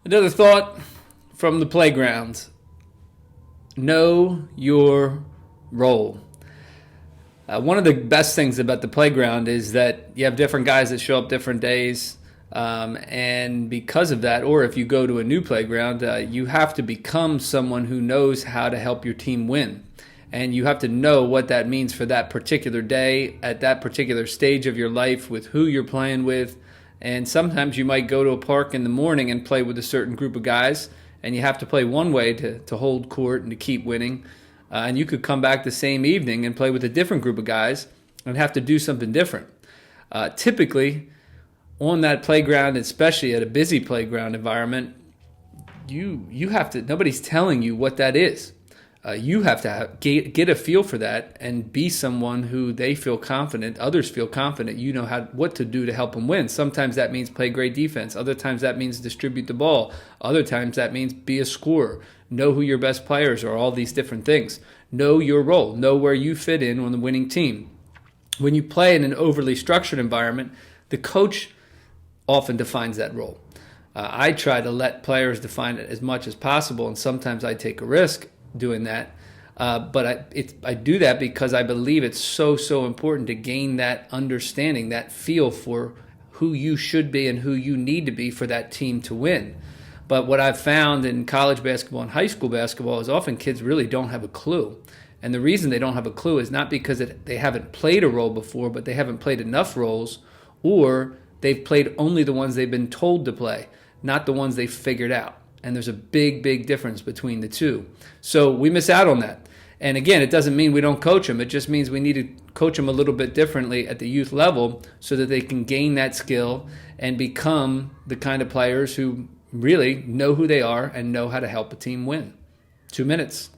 Another thought from the playground: know your role. One of the best things about the playground is that you have different guys that show up different days. And because of that, or if you go to a new playground, you have to become someone who knows how to help your team win. And you have to know what that means for that particular day, at that particular stage of your life, with who you're playing with. And sometimes you might go to a park in the morning and play with a certain group of guys, and you have to play one way to hold court and to keep winning. And you could come back the same evening and play with a different group of guys and have to do something different. Typically, on that playground, especially at a busy playground environment, you have to. Nobody's telling you what that is. You have to get a feel for that and be someone who they feel confident, others feel confident. You know what to do to help them win. Sometimes that means play great defense. Other times that means distribute the ball. Other times that means be a scorer. Know who your best players are. All these different things. Know your role. Know where you fit in on the winning team. When you play in an overly structured environment, the coach often defines that role. I try to let players define it as much as possible, and sometimes I take a risk doing that. But I do that because I believe it's so important to gain that understanding, that feel for who you should be and who you need to be for that team to win. But what I've found in college basketball and high school basketball is often kids really don't have a clue. And the reason they don't have a clue is not because they haven't played a role before, but they haven't played enough roles, or they've played only the ones they've been told to play, not the ones they've figured out. And there's a big difference between the two. So we miss out on that. And again, it doesn't mean we don't coach them. It just means we need to coach them a little bit differently at the youth level so that they can gain that skill and become the kind of players who really know who they are and know how to help a team win. 2 minutes.